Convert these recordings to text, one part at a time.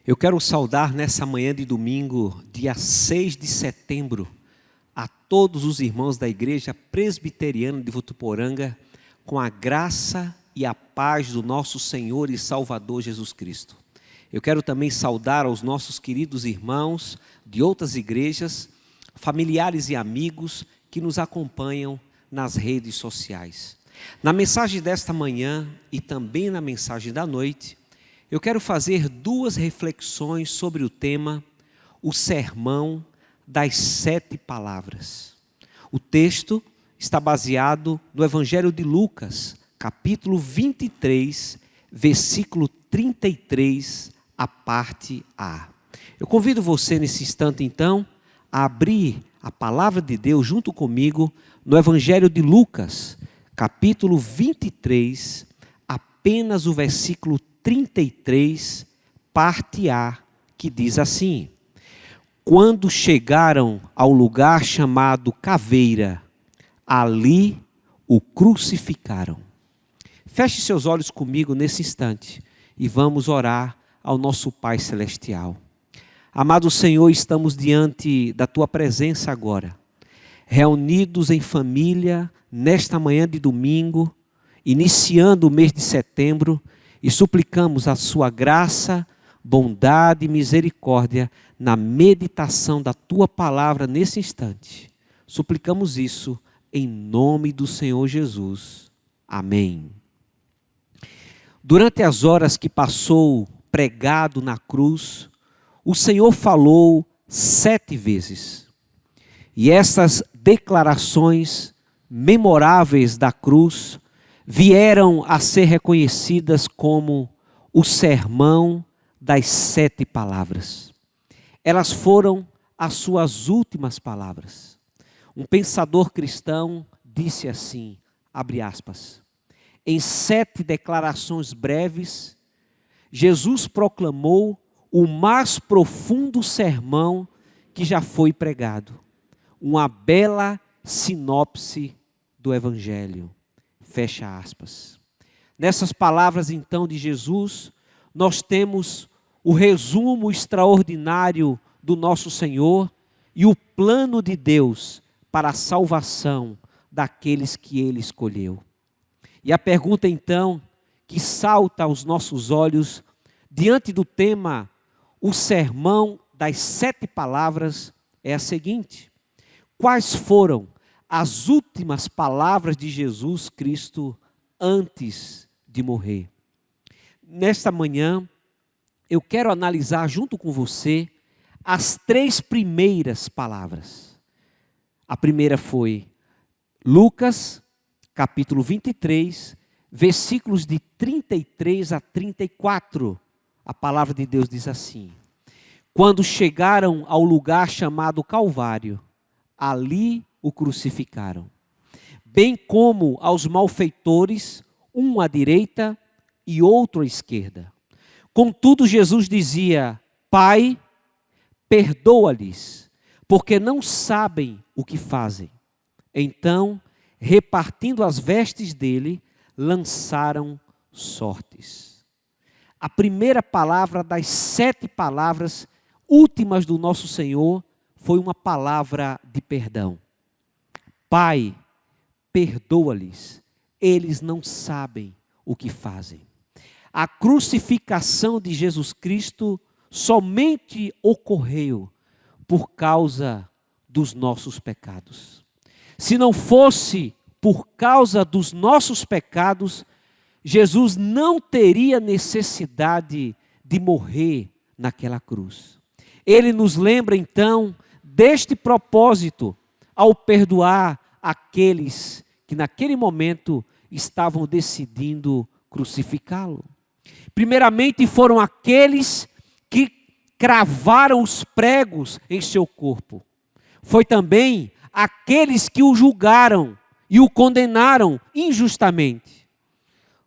Eu quero saudar nessa manhã de domingo, dia 6 de setembro, a todos os irmãos da Igreja Presbiteriana de Votuporanga, com a graça e a paz do nosso Senhor e Salvador Jesus Cristo. Eu quero também saudar aos nossos queridos irmãos de outras igrejas, familiares e amigos que nos acompanham nas redes sociais. Na mensagem desta manhã e também na mensagem da noite, eu quero fazer duas reflexões sobre o tema, o sermão das 7 palavras. O texto está baseado no Evangelho de Lucas, capítulo 23, versículo 33, a parte A. Eu convido você nesse instante então, a abrir a palavra de Deus junto comigo no Evangelho de Lucas, capítulo 23, apenas o versículo 33, parte A, que diz assim: quando chegaram ao lugar chamado Caveira, ali o crucificaram. Feche seus olhos comigo nesse instante e vamos orar ao nosso Pai Celestial. Amado Senhor, estamos diante da Tua presença agora, reunidos em família, nesta manhã de domingo, iniciando o mês de setembro, e suplicamos a Sua graça, bondade e misericórdia na meditação da Tua palavra nesse instante. Suplicamos isso em nome do Senhor Jesus. Amém. Durante as horas que passou pregado na cruz, o Senhor falou 7 vezes. E essas declarações memoráveis da cruz vieram a ser reconhecidas como o sermão das 7 palavras. Elas foram as suas últimas palavras. Um pensador cristão disse assim, abre aspas, em 7 declarações breves, Jesus proclamou o mais profundo sermão que já foi pregado. Uma bela sinopse do Evangelho. Fecha aspas. Nessas palavras então de Jesus, nós temos o resumo extraordinário do nosso Senhor e o plano de Deus para a salvação daqueles que Ele escolheu. E a pergunta então, que salta aos nossos olhos, diante do tema, o sermão das 7 palavras, é a seguinte: quais foram as últimas palavras de Jesus Cristo antes de morrer? Nesta manhã, eu quero analisar junto com você as 3 primeiras palavras. A primeira foi Lucas, capítulo 23, versículos de 33 a 34. A palavra de Deus diz assim: quando chegaram ao lugar chamado Calvário, ali o crucificaram, bem como aos malfeitores, um à direita e outro à esquerda. Contudo, Jesus dizia: Pai, perdoa-lhes, porque não sabem o que fazem. Então, repartindo as vestes dele, lançaram sortes. A primeira palavra das 7 palavras últimas do nosso Senhor foi uma palavra de perdão. Pai, perdoa-lhes, eles não sabem o que fazem. A crucificação de Jesus Cristo somente ocorreu por causa dos nossos pecados. Se não fosse por causa dos nossos pecados, Jesus não teria necessidade de morrer naquela cruz. Ele nos lembra então deste propósito ao perdoar aqueles que naquele momento estavam decidindo crucificá-lo. Primeiramente foram aqueles que cravaram os pregos em seu corpo. Foi também aqueles que o julgaram e o condenaram injustamente.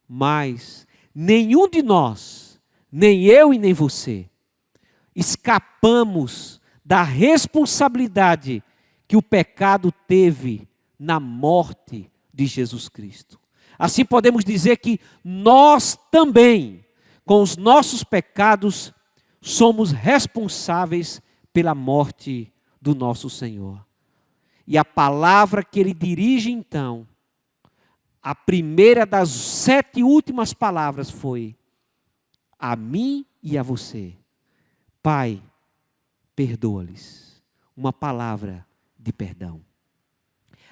Mas nenhum de nós, nem eu e nem você, escapamos da responsabilidade que o pecado teve na morte de Jesus Cristo. Assim podemos dizer que nós também, com os nossos pecados, somos responsáveis pela morte do nosso Senhor. E a palavra que ele dirige então, a primeira das 7 últimas palavras foi: a mim e a você, Pai, perdoa-lhes. Uma palavra de perdão.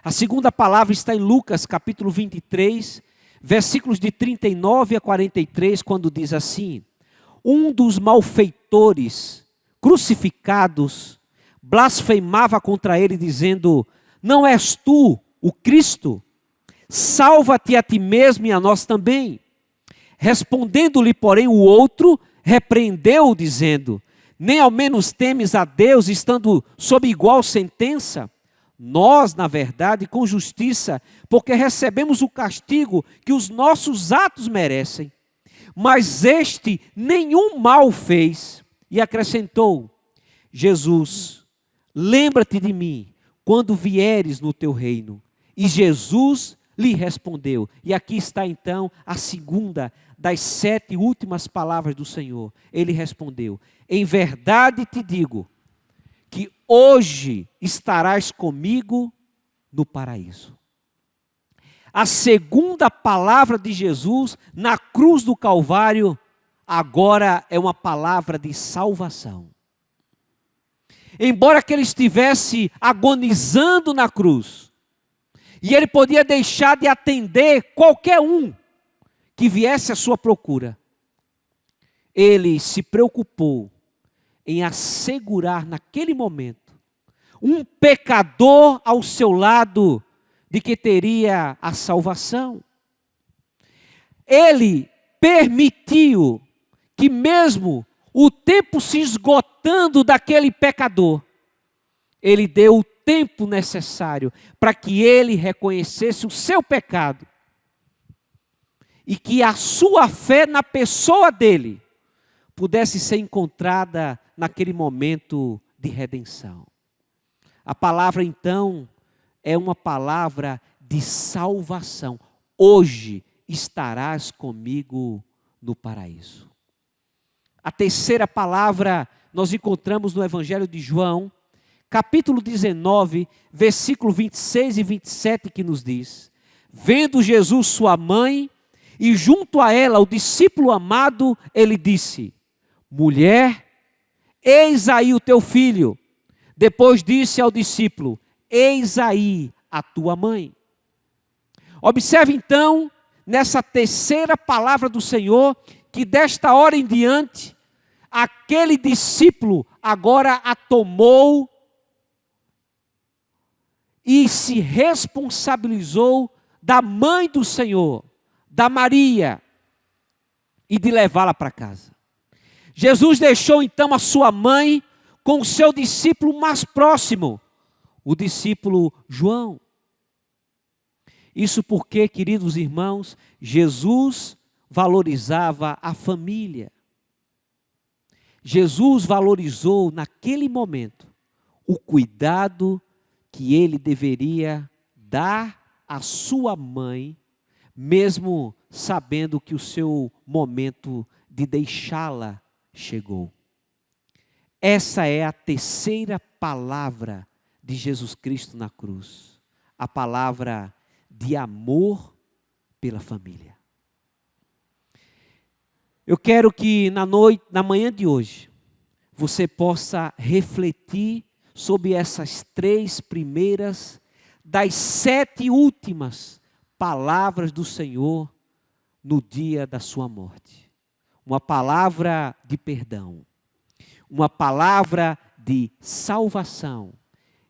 A segunda palavra está em Lucas capítulo 23, versículos de 39 a 43, quando diz assim: um dos malfeitores crucificados blasfemava contra ele, dizendo: não és tu o Cristo? Salva-te a ti mesmo e a nós também. Respondendo-lhe, porém, o outro repreendeu-o, dizendo: nem ao menos temes a Deus, estando sob igual sentença? Nós, na verdade, com justiça, porque recebemos o castigo que os nossos atos merecem. Mas este nenhum mal fez. E acrescentou: Jesus, lembra-te de mim quando vieres no teu reino. E Jesus lhe respondeu. E aqui está então a segunda das 7 últimas palavras do Senhor. Ele respondeu: em verdade te digo, que hoje estarás comigo no paraíso. A segunda palavra de Jesus na cruz do Calvário, agora é uma palavra de salvação. Embora que ele estivesse agonizando na cruz, e ele podia deixar de atender qualquer um que viesse à sua procura, ele se preocupou em assegurar naquele momento um pecador ao seu lado de que teria a salvação. Ele permitiu que mesmo o tempo se esgotando daquele pecador, ele deu o tempo necessário para que ele reconhecesse o seu pecado e que a sua fé na pessoa dele pudesse ser encontrada naquele momento de redenção. A palavra então é uma palavra de salvação. Hoje estarás comigo no paraíso. A terceira palavra nós encontramos no Evangelho de João, capítulo 19, versículo 26 e 27, que nos diz: vendo Jesus sua mãe e junto a ela o discípulo amado, ele disse: mulher, eis aí o teu filho. Depois disse ao discípulo: eis aí a tua mãe. Observe então, nessa terceira palavra do Senhor, que desta hora em diante, aquele discípulo agora a tomou e se responsabilizou da mãe do Senhor, da Maria, e de levá-la para casa. Jesus deixou então a sua mãe com o seu discípulo mais próximo, o discípulo João. Isso porque, queridos irmãos, Jesus valorizava a família. Jesus valorizou naquele momento o cuidado que ele deveria dar à sua mãe, mesmo sabendo que o seu momento de deixá-la chegou. Essa é a terceira palavra de Jesus Cristo na cruz. A palavra de amor pela família. Eu quero que na manhã de hoje, você possa refletir sobre essas 3 primeiras das 7 últimas palavras do Senhor no dia da sua morte. Uma palavra de perdão, uma palavra de salvação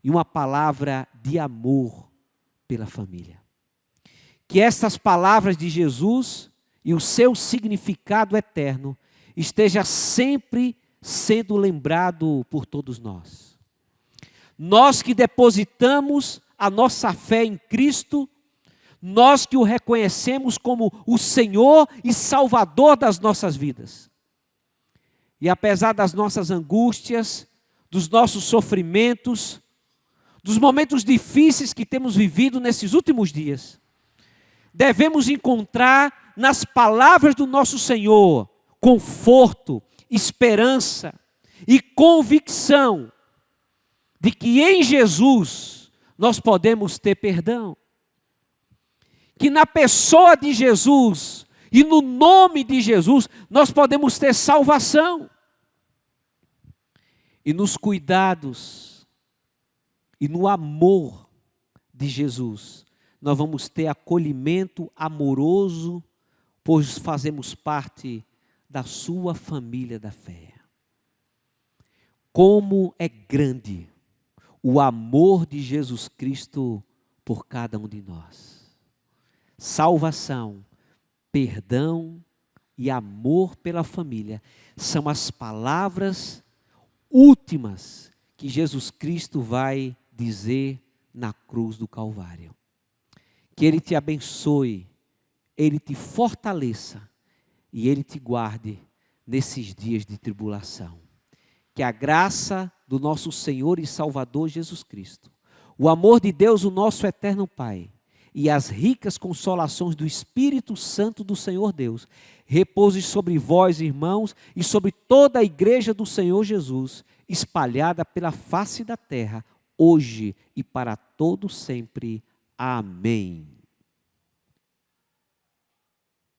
e uma palavra de amor pela família. Que essas palavras de Jesus e o seu significado eterno esteja sempre sendo lembrado por todos nós. Nós que depositamos a nossa fé em Cristo, nós que o reconhecemos como o Senhor e Salvador das nossas vidas. E apesar das nossas angústias, dos nossos sofrimentos, dos momentos difíceis que temos vivido nesses últimos dias, devemos encontrar nas palavras do nosso Senhor conforto, esperança e convicção de que em Jesus nós podemos ter perdão. Que na pessoa de Jesus e no nome de Jesus nós podemos ter salvação. E nos cuidados e no amor de Jesus, nós vamos ter acolhimento amoroso, pois fazemos parte da sua família da fé. Como é grande o amor de Jesus Cristo por cada um de nós. Salvação, perdão e amor pela família são as palavras últimas que Jesus Cristo vai dizer na cruz do Calvário. Que Ele te abençoe, Ele te fortaleça e Ele te guarde nesses dias de tribulação. Que a graça do nosso Senhor e Salvador Jesus Cristo, o amor de Deus, o nosso eterno Pai, e as ricas consolações do Espírito Santo do Senhor Deus, repouse sobre vós, irmãos, e sobre toda a igreja do Senhor Jesus, espalhada pela face da terra, hoje e para todo sempre. Amém.